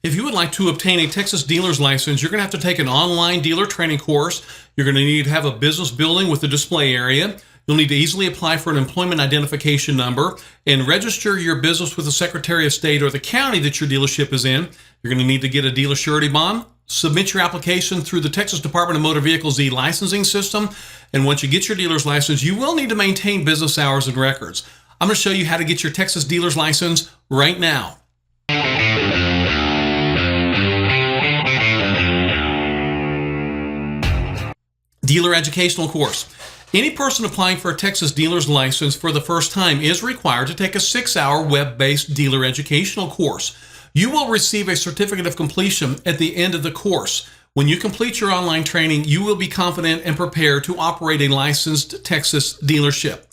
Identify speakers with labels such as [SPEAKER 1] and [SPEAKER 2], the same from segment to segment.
[SPEAKER 1] If you would like to obtain a Texas dealer's license, you're going to have to take an online dealer training course. You're going to need to have a business building with a display area. You'll need to easily apply for an employment identification number and register your business with the Secretary of State or the county that your dealership is in. You're going to need to get a dealer surety bond, submit your application through the Texas Department of Motor Vehicles e-licensing system. And once you get your dealer's license, you will need to maintain business hours and records. I'm going to show you how to get your Texas dealer's license right now. Dealer educational course. Any person applying for a Texas dealer's license for the first time is required to take a 6-hour web-based dealer educational course. You will receive a certificate of completion at the end of the course. When you complete your online training, you will be confident and prepared to operate a licensed Texas dealership.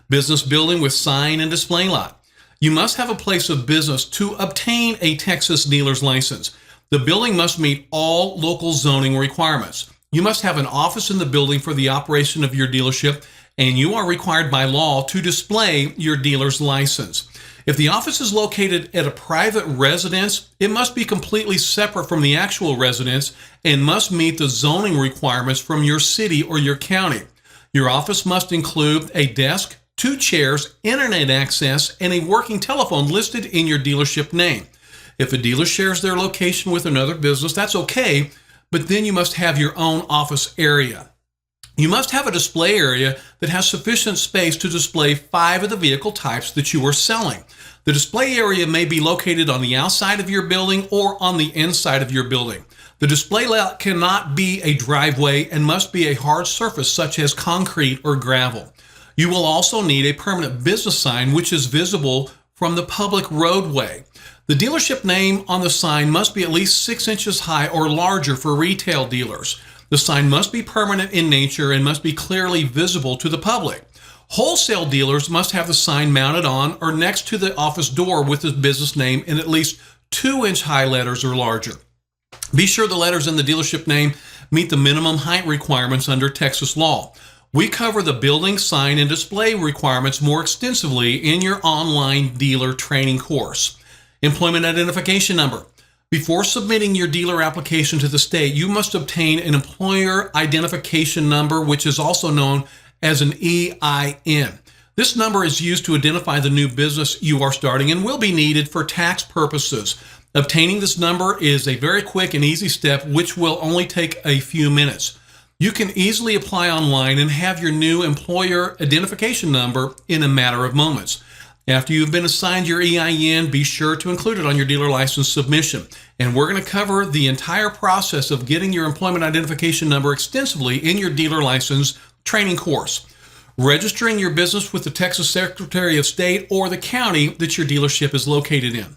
[SPEAKER 1] Business building with sign and display lot. You must have a place of business to obtain a Texas dealer's license. The building must meet all local zoning requirements. You must have an office in the building for the operation of your dealership, and you are required by law to display your dealer's license. If the office is located at a private residence, it must be completely separate from the actual residence and must meet the zoning requirements from your city or your county. Your office must include a desk, 2 chairs, internet access, and a working telephone listed in your dealership name. If a dealer shares their location with another business, that's okay, but then you must have your own office area. You must have a display area that has sufficient space to display 5 of the vehicle types that you are selling. The display area may be located on the outside of your building or on the inside of your building. The display layout cannot be a driveway and must be a hard surface such as concrete or gravel. You will also need a permanent business sign which is visible from the public roadway. The dealership name on the sign must be at least 6 inches high or larger for retail dealers. The sign must be permanent in nature and must be clearly visible to the public. Wholesale dealers must have the sign mounted on or next to the office door with the business name in at least 2-inch high letters or larger. Be sure the letters in the dealership name meet the minimum height requirements under Texas law. We cover the building, sign, and display requirements more extensively in your online dealer training course. Employment identification number. Before submitting your dealer application to the state, you must obtain an employer identification number, which is also known as an EIN. This number is used to identify the new business you are starting and will be needed for tax purposes. Obtaining this number is a very quick and easy step, which will only take a few minutes. You can easily apply online and have your new employer identification number in a matter of moments. After you've been assigned your EIN, be sure to include it on your dealer license submission. And we're going to cover the entire process of getting your employment identification number extensively in your dealer license training course. Registering your business with the Texas Secretary of State or the county that your dealership is located in.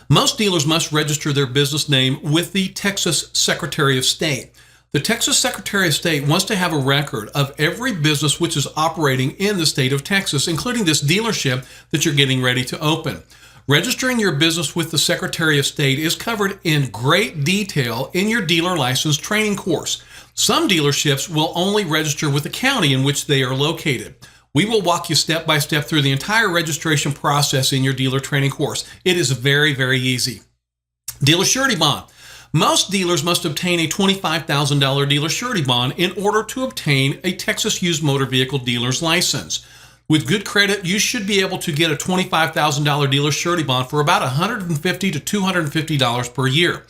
[SPEAKER 1] Most dealers must register their business name with the Texas Secretary of State. The Texas Secretary of State wants to have a record of every business which is operating in the state of Texas, including this dealership that you're getting ready to open. Registering your business with the Secretary of State is covered in great detail in your dealer license training course. Some dealerships will only register with the county in which they are located. We will walk you step by step through the entire registration process in your dealer training course. It is very, very easy. Dealer surety bond. Most dealers must obtain a $25,000 dealer surety bond in order to obtain a Texas used motor vehicle dealer's license. With good credit, you should be able to get a $25,000 dealer surety bond for about $150 to $250 per year.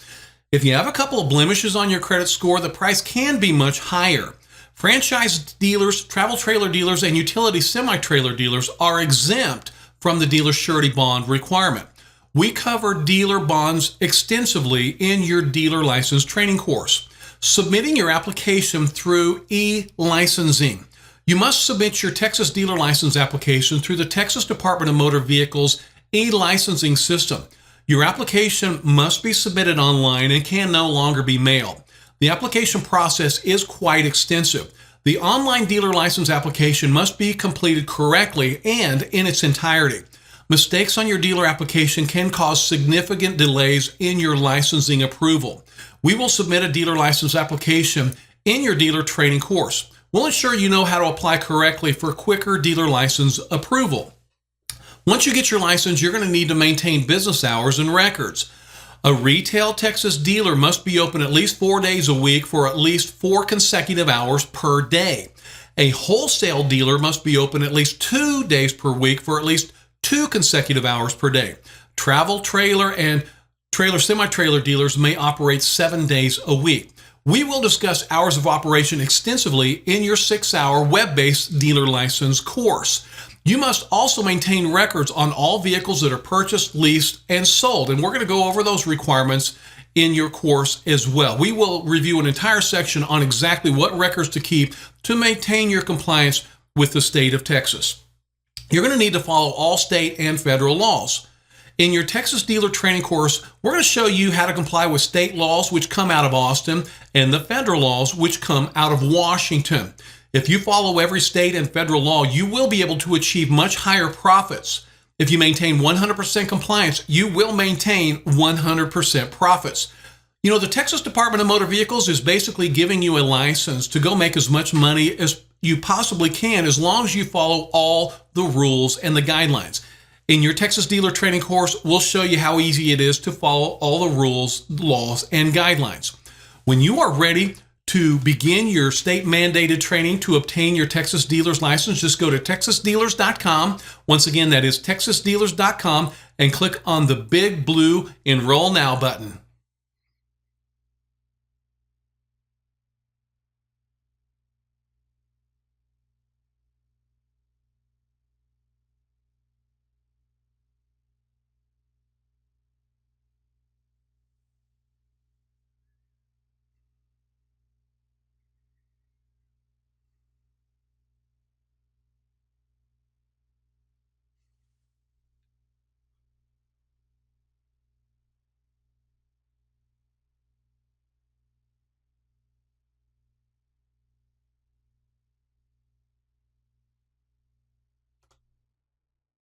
[SPEAKER 1] If you have a couple of blemishes on your credit score, the price can be much higher. Franchise dealers, travel trailer dealers, and utility semi-trailer dealers are exempt from the dealer surety bond requirement. We cover dealer bonds extensively in your dealer license training course. Submitting your application through e-licensing. You must submit your Texas dealer license application through the Texas Department of Motor Vehicles e-licensing system. Your application must be submitted online and can no longer be mailed. The application process is quite extensive. The online dealer license application must be completed correctly and in its entirety. Mistakes on your dealer application can cause significant delays in your licensing approval. We will submit a dealer license application in your dealer training course. We'll ensure you know how to apply correctly for quicker dealer license approval. Once you get your license, you're going to need to maintain business hours and records. A retail Texas dealer must be open at least 4 days a week for at least 4 consecutive hours per day. A wholesale dealer must be open at least 2 days per week for at least 2 consecutive hours per day. Travel trailer and semi-trailer dealers may operate 7 days a week. We will discuss hours of operation extensively in your 6-hour web-based dealer license course. You must also maintain records on all vehicles that are purchased, leased, and sold. And we're going to go over those requirements in your course as well. We will review an entire section on exactly what records to keep to maintain your compliance with the state of Texas. You're going to need to follow all state and federal laws. In your Texas dealer training course, we're going to show you how to comply with state laws which come out of Austin and the federal laws which come out of Washington. If you follow every state and federal law, you will be able to achieve much higher profits. If you maintain 100% compliance, you will maintain 100% profits. You know, the Texas Department of Motor Vehicles is basically giving you a license to go make as much money as you possibly can as long as you follow all the rules and the guidelines. In your Texas dealer training course, we'll show you how easy it is to follow all the rules, laws, and guidelines. When you are ready to begin your state-mandated training to obtain your Texas dealer's license, just go to texasdealers.com. Once again, that is texasdealers.com, and click on the big blue Enroll Now button.